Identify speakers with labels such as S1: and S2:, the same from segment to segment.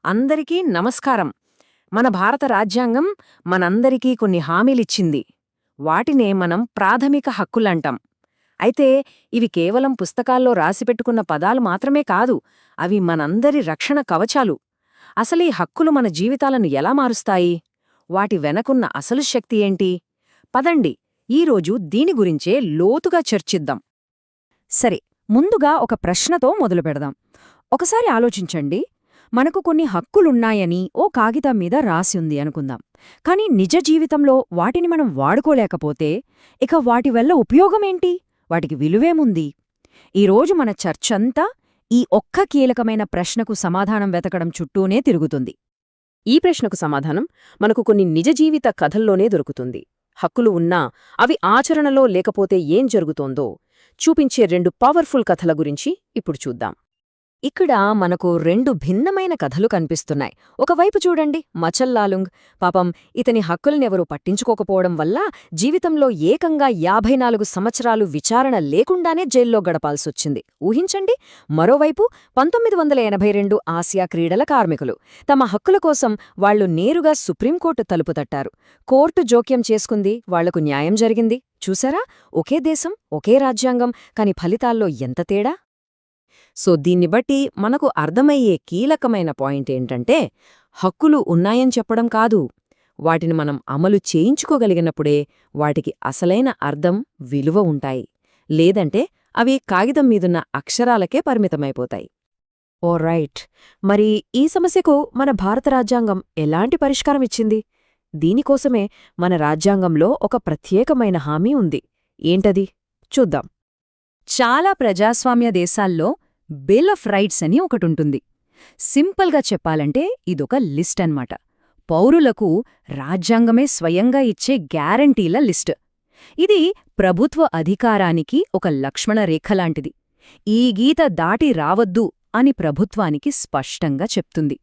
S1: అందరికీ నమస్కారం. మన భారత రాజ్యాంగం మనందరికీ కొన్ని హామీలిచ్చింది. వాటినే మనం ప్రాథమిక హక్కులంటాం. అయితే ఇవి కేవలం పుస్తకాల్లో రాసిపెట్టుకున్న పదాలు మాత్రమే కాదు, అవి మనందరి రక్షణ కవచాలు. అసలీ హక్కులు మన జీవితాలను ఎలా మారుస్తాయి? వాటి వెనకున్న అసలు శక్తి ఏంటి? పదండి, ఈరోజు దీని గురించే లోతుగా చర్చిద్దాం.
S2: సరే, ముందుగా ఒక ప్రశ్నతో మొదలుపెడదాం. ఒకసారి ఆలోచించండి. మనకు కొన్ని హక్కులున్నాయని ఓ కాగితం మీద రాసి ఉంది అనుకుందాం. కాని నిజ జీవితంలో వాటిని మనం వాడుకోలేకపోతే ఇక వాటి వల్ల ఉపయోగమేంటి? వాటికి విలువేముంది? ఈరోజు మన చర్చంతా ఈ ఒక్క కీలకమైన ప్రశ్నకు సమాధానం వెతకడం చుట్టూనే తిరుగుతుంది.
S1: ఈ ప్రశ్నకు సమాధానం మనకు కొన్ని నిజ జీవిత కథల్లోనే దొరుకుతుంది. హక్కులు ఉన్నా అవి ఆచరణలో లేకపోతే ఏం జరుగుతోందో చూపించే రెండు పవర్ఫుల్ కథల గురించి ఇప్పుడు చూద్దాం. ఇక్కడ మనకు రెండు భిన్నమైన కథలు కనిపిస్తున్నాయి. ఒకవైపు చూడండి, మచల్లాలుంగ్. పాపం, ఇతని హక్కులనెవరూ పట్టించుకోకపోవడం వల్ల జీవితంలో ఏకంగా 54 సంవత్సరాలు విచారణ లేకుండానే జైల్లో గడపాల్సొచ్చింది. ఊహించండి. మరోవైపు 1982 ఆసియా క్రీడల కార్మికులు. తమ హక్కుల కోసం వాళ్లు నేరుగా సుప్రీంకోర్టు తలుపు తట్టారు. కోర్టు జోక్యం చేసుకుంది, వాళ్లకు న్యాయం జరిగింది. చూసారా? ఒకే దేశం, ఒకే రాజ్యాంగం, కాని ఫలితాల్లో ఎంత తేడా! సో దీన్ని బట్టి మనకు అర్థమయ్యే కీలకమైన పాయింట్ ఏంటంటే, హక్కులు ఉన్నాయని చెప్పడం కాదు, వాటిని మనం అమలు చేయించుకోగలిగినప్పుడే వాటికి అసలైన అర్థం, విలువ ఉంటాయి. లేదంటే అవి కాగితం మీదున్న అక్షరాలకే పరిమితమైపోతాయి. ఓ రైట్. మరి ఈ సమస్యకు మన భారత రాజ్యాంగం ఎలాంటి పరిష్కారం ఇచ్చింది? దీనికోసమే మన రాజ్యాంగంలో ఒక ప్రత్యేకమైన హామీ ఉంది. ఏంటది? చూద్దాం. చాలా ప్రజాస్వామ్య దేశాల్లో బిల్ ఆఫ్ రైట్స్ అని ఒకటుంటుంది. సింపుల్గా చెప్పాలంటే ఇదొక లిస్ట్ అన్నమాట. పౌరులకు రాజ్యాంగమే స్వయంగా ఇచ్చే గ్యారంటీల లిస్ట్. ఇది ప్రభుత్వ అధికారానికి ఒక లక్ష్మణ రేఖలాంటిది. ఈ గీత దాటి రావద్దు అని ప్రభుత్వానికి స్పష్టంగా చెప్తుంది.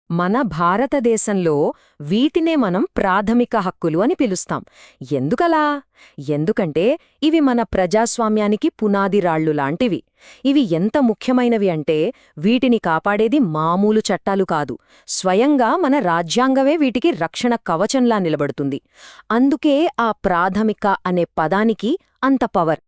S1: మన భారతదేశంలో వీటినే మనం ప్రాథమిక హక్కులు అని పిలుస్తాం. ఎందుకలా? ఎందుకంటే ఇవి మన ప్రజాస్వామ్యానికి పునాదిరాళ్లు లాంటివి. ఇవి ఎంత ముఖ్యమైనవి అంటే వీటిని కాపాడేది మామూలు చట్టాలు కాదు, స్వయంగా మన రాజ్యాంగమే వీటికి రక్షణ కవచంలా నిలబడుతుంది. అందుకే ఆ ప్రాథమిక అనే పదానికి అంత పవర్.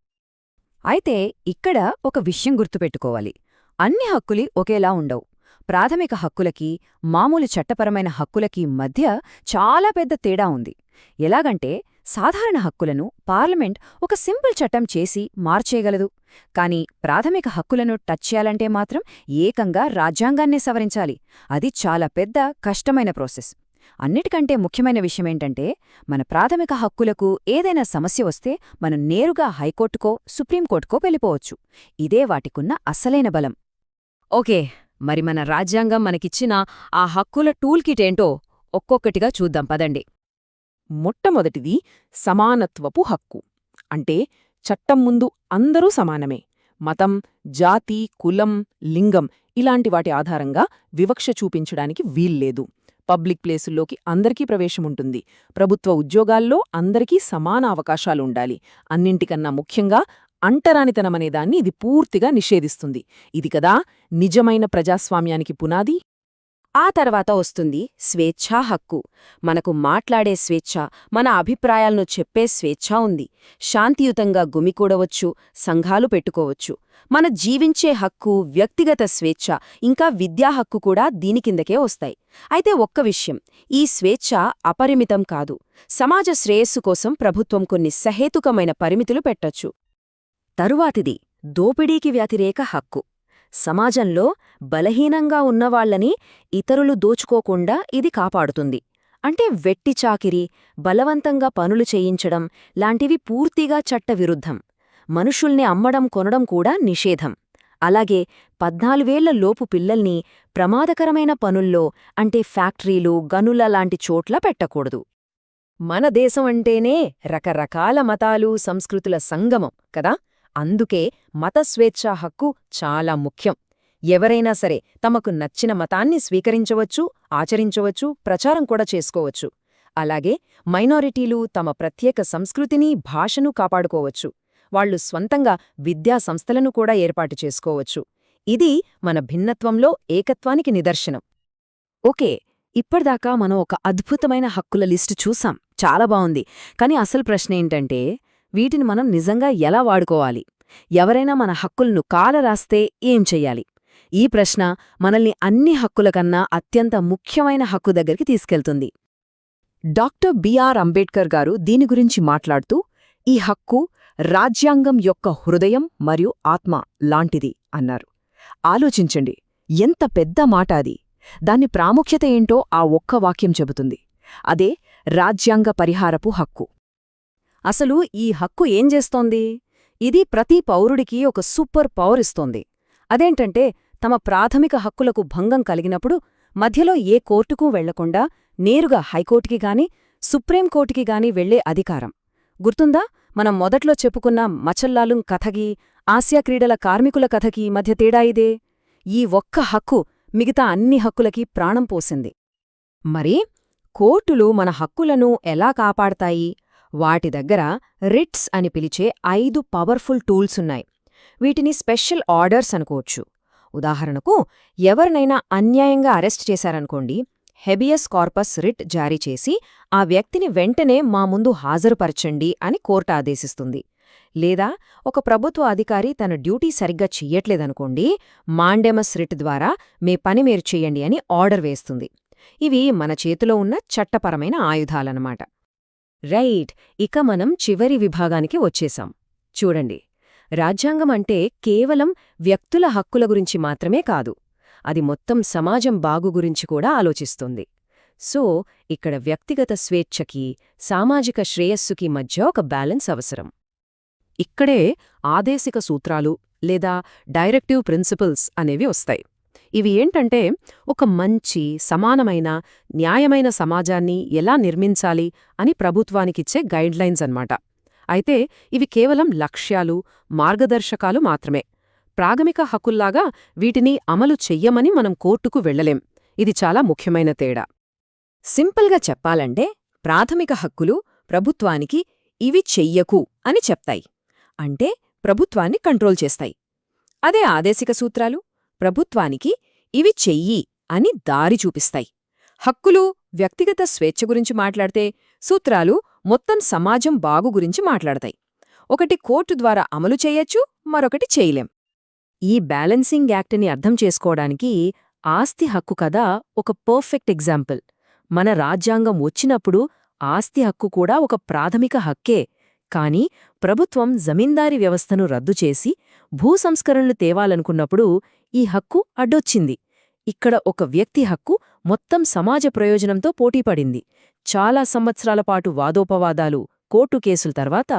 S1: అయితే ఇక్కడ ఒక విషయం గుర్తుపెట్టుకోవాలి. అన్ని హక్కులు ఒకేలా ఉండవు. ప్రాథమిక హక్కులకి, మామూలు చట్టపరమైన హక్కులకి మధ్య చాలా పెద్ద తేడా ఉంది. ఎలాగంటే, సాధారణ హక్కులను పార్లమెంట్ ఒక సింపుల్ చట్టం చేసి మార్చేయగలదు. కాని ప్రాథమిక హక్కులను టచ్ చేయాలంటే మాత్రం ఏకంగా రాజ్యాంగాన్నే సవరించాలి. అది చాలా పెద్ద, కష్టమైన ప్రాసెస్. అన్నిటికంటే ముఖ్యమైన విషయమేంటంటే, మన ప్రాథమిక హక్కులకు ఏదైనా సమస్య వస్తే మనం నేరుగా హైకోర్టుకో, సుప్రీంకోర్టుకో వెళ్ళిపోవచ్చు. ఇదే వాటికున్న అసలైన బలం. ఓకే, మరి మన రాజ్యాంగం మనకిచ్చిన ఆ హక్కుల టూల్ కిట్ ఏంటో ఒక్కొక్కటిగా చూద్దాం పదండి. మొట్టమొదటిది సమానత్వపు హక్కు. అంటే చట్టం ముందు అందరూ సమానమే. మతం, జాతి, కులం, లింగం ఇలాంటి వాటి ఆధారంగా వివక్ష చూపించడానికి వీల్లేదు. పబ్లిక్ ప్లేసుల్లోకి అందరికీ ప్రవేశముంటుంది. ప్రభుత్వ ఉద్యోగాల్లో అందరికీ సమాన అవకాశాలుండాలి. అన్నింటికన్నా ముఖ్యంగా అంటరానితనమనేదాన్ని ఇది పూర్తిగా నిషేధిస్తుంది. ఇది కదా నిజమైన ప్రజాస్వామ్యానికి పునాది. ఆ తర్వాత వస్తుంది స్వేచ్ఛా హక్కు. మనకు మాట్లాడే స్వేచ్ఛ, మన అభిప్రాయాలను చెప్పే స్వేచ్ఛ ఉంది. శాంతియుతంగా గుమికూడవచ్చు, సంఘాలు పెట్టుకోవచ్చు. మన జీవించే హక్కు, వ్యక్తిగత స్వేచ్ఛ, ఇంకా విద్యా హక్కు కూడా దీని కిందకే వస్తాయి. అయితే ఒక్క విషయం, ఈ స్వేచ్ఛ అపరిమితం కాదు. సమాజ శ్రేయస్సు కోసం ప్రభుత్వం కొన్ని సహేతుకమైన పరిమితులు పెట్టొచ్చు. తరువాతిది దోపిడీకి వ్యతిరేక హక్కు. సమాజంలో బలహీనంగా ఉన్నవాళ్లని ఇతరులు దోచుకోకుండా ఇది కాపాడుతుంది. అంటే వెట్టి చాకిరీ, బలవంతంగా పనులు చేయించడం లాంటివి పూర్తిగా చట్టవిరుద్ధం. మనుషుల్ని అమ్మడం, కొనడం కూడా నిషేధం. అలాగే 14 ఏళ్ల లోపు పిల్లల్ని ప్రమాదకరమైన పనుల్లో, అంటే ఫ్యాక్టరీలు, గనుల లాంటి చోట్ల పెట్టకూడదు. మన దేశం అంటేనే రకరకాల మతాలు, సంస్కృతుల సంగమం కదా. అందుకే మతస్వేచ్ఛా హక్కు చాలా ముఖ్యం. ఎవరైనా సరే తమకు నచ్చిన మతాన్ని స్వీకరించవచ్చు, ఆచరించవచ్చు, ప్రచారం కూడా చేసుకోవచ్చు. అలాగే మైనారిటీలు తమ ప్రత్యేక సంస్కృతిని, భాషను కాపాడుకోవచ్చు. వాళ్లు స్వంతంగా విద్యా సంస్థలను కూడా ఏర్పాటు చేసుకోవచ్చు. ఇది మన భిన్నత్వంలో ఏకత్వానికి నిదర్శనం. ఓకే, ఇప్పటిదాకా మనం ఒక అద్భుతమైన హక్కుల లిస్టు చూసాం, చాలా బావుంది. కానీ అసలు ప్రశ్న ఏంటంటే, వీటిని మనం నిజంగా ఎలా వాడుకోవాలి? ఎవరైనా మన హక్కులను కాలరాస్తే ఏం చెయ్యాలి? ఈ ప్రశ్న మనల్ని అన్ని హక్కుల కన్నా అత్యంత ముఖ్యమైన హక్కు దగ్గరికి తీసుకెళ్తుంది.
S2: డాక్టర్ బిఆర్ అంబేడ్కర్ గారు దీని గురించి మాట్లాడుతూ, ఈ హక్కు రాజ్యాంగం యొక్క హృదయం మరియు ఆత్మ లాంటిది అన్నారు. ఆలోచించండి, ఎంత పెద్ద మాట అది! దాని ప్రాముఖ్యత ఏంటో ఆ ఒక్క వాక్యం చెబుతుంది. అదే రాజ్యాంగ పరిహారపు హక్కు.
S1: అసలు ఈ హక్కు ఏం చేస్తోంది? ఇది ప్రతి పౌరుడికి ఒక సూపర్ పవర్ ఇస్తోంది. అదేంటంటే, తమ ప్రాథమిక హక్కులకు భంగం కలిగినప్పుడు మధ్యలో ఏ కోర్టుకు వెళ్లకుండా నేరుగా హైకోర్టుకి గాని సుప్రీంకోర్టుకి గాని వెళ్లే అధికారం. గుర్తుందా, మనం మొదట్లో చెప్పుకున్న మచల్లాలుం కథకి, ఆసియా క్రీడల కార్మికుల కథకి మధ్య తేడా ఇదే. ఈ ఒక్క హక్కు మిగతా అన్ని హక్కులకి ప్రాణం పోసింది. మరి కోర్టులు మన హక్కులను ఎలా కాపాడతాయి? వాటి దగ్గర రిట్స్ అని పిలిచే 5 పవర్ఫుల్ టూల్సున్నాయి. వీటిని స్పెషల్ ఆర్డర్స్ అనుకోవచ్చు. ఉదాహరణకు, ఎవరినైనా అన్యాయంగా అరెస్ట్ చేశారనుకోండి, హెబియస్ కార్పస్ రిట్ జారీ చేసి ఆ వ్యక్తిని వెంటనే మా ముందు హాజరుపరచండి అని కోర్టు ఆదేశిస్తుంది. లేదా ఒక ప్రభుత్వ అధికారి తన డ్యూటీ సరిగ్గా చెయ్యట్లేదనుకోండి, మాండెమస్ రిట్ ద్వారా మీ పని మీరు చెయ్యండి అని ఆర్డర్ వేస్తుంది. ఇవి మన చేతిలో ఉన్న చట్టపరమైన ఆయుధాలన్నమాట. రైట్, ఇక మనం చివరి విభాగానికి వచ్చేశాం. చూడండి, రాజ్యాంగం అంటే కేవలం వ్యక్తుల హక్కుల గురించి మాత్రమే కాదు, అది మొత్తం సమాజం బాగు గురించి కూడా ఆలోచిస్తుంది. సో, ఇక్కడ వ్యక్తిగత స్వేచ్ఛకి, సామాజిక శ్రేయస్సుకి మధ్య ఒక బ్యాలెన్స్ అవసరం. ఇక్కడే ఆదేశిక సూత్రాలు లేదా డైరెక్టివ్ ప్రిన్సిపల్స్ అనేవి వస్తాయి. ఇవి ఏంటంటే, ఒక మంచి, సమానమైన, న్యాయమైన సమాజాన్ని ఎలా నిర్మించాలి అని ప్రభుత్వానికిచ్చే గైడ్లైన్స్ అన్నమాట. అయితే ఇవి కేవలం లక్ష్యాలు, మార్గదర్శకాలు మాత్రమే. ప్రాథమిక హక్కుల్లాగా వీటిని అమలు చెయ్యమని మనం కోర్టుకు వెళ్లలేం. ఇది చాలా ముఖ్యమైన తేడా. సింపుల్గా చెప్పాలంటే, ప్రాథమిక హక్కులు ప్రభుత్వానికి ఇవి చెయ్యకు అని చెప్తాయి, అంటే ప్రభుత్వాన్ని కంట్రోల్ చేస్తాయి. అదే ఆదేశిక సూత్రాలు ప్రభుత్వానికి ఇవి చెయ్యి అని దారి చూపిస్తాయి. హక్కులు వ్యక్తిగత స్వేచ్ఛ గురించి మాట్లాడితే, సూత్రాలు మొత్తం సమాజం బాగు గురించి మాట్లాడతాయి. ఒకటి కోర్టు ద్వారా అమలు చేయొచ్చు, మరొకటి చేయలేం. ఈ బ్యాలెన్సింగ్ యాక్ట్ని అర్థం చేసుకోవడానికి ఆస్తి హక్కు కథ ఒక పర్ఫెక్ట్ ఎగ్జాంపుల్. మన రాజ్యాంగం వచ్చినప్పుడు ఆస్తి హక్కు కూడా ఒక ప్రాథమిక హక్కే. కానీ ప్రభుత్వం జమీందారీ వ్యవస్థను రద్దు చేసి భూసంస్కరణలు తేవాలనుకున్నప్పుడు ఈ హక్కు అడ్డొచ్చింది. ఇక్కడ ఒక వ్యక్తి హక్కు మొత్తం సమాజ ప్రయోజనంతో పోటీపడింది. చాలా సంవత్సరాల పాటు వాదోపవాదాలు, కోర్టు కేసుల తర్వాత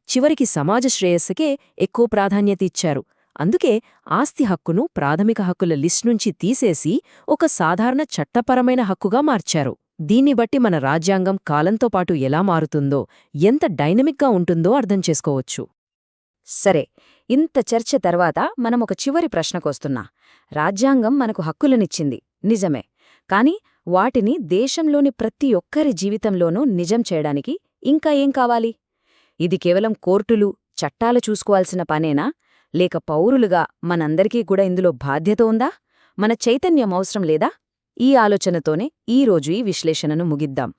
S1: చివరికి సమాజ శ్రేయస్సుకే ఎక్కువ ప్రాధాన్యత ఇచ్చారు. అందుకే ఆస్తి హక్కును ప్రాథమిక హక్కుల లిస్ట్ నుంచి తీసేసి ఒక సాధారణ చట్టపరమైన హక్కుగా మార్చారు. దీన్ని బట్టి మన రాజ్యాంగం కాలంతో పాటు ఎలా మారుతుందో, ఎంత డైనమిక్గా ఉంటుందో అర్థం చేసుకోవచ్చు. సరే, ఇంత చర్చ తర్వాత మనం ఒక చివరి ప్రశ్నకొస్తున్నా. రాజ్యాంగం మనకు హక్కులనిచ్చింది నిజమే, కాని వాటిని దేశంలోని ప్రతి ఒక్కరి జీవితంలోనూ నిజం చేయడానికి ఇంకా ఏం కావాలి? ఇది కేవలం కోర్టులు, చట్టాలు చూసుకోవాల్సిన పనేనా? లేక పౌరులుగా మనందరికీ కూడా ఇందులో బాధ్యత ఉందా? మన చైతన్యం అవసరం లేదా? ఈ ఆలోచనతోనే ఈరోజు ఈ విశ్లేషణను ముగిద్దాం.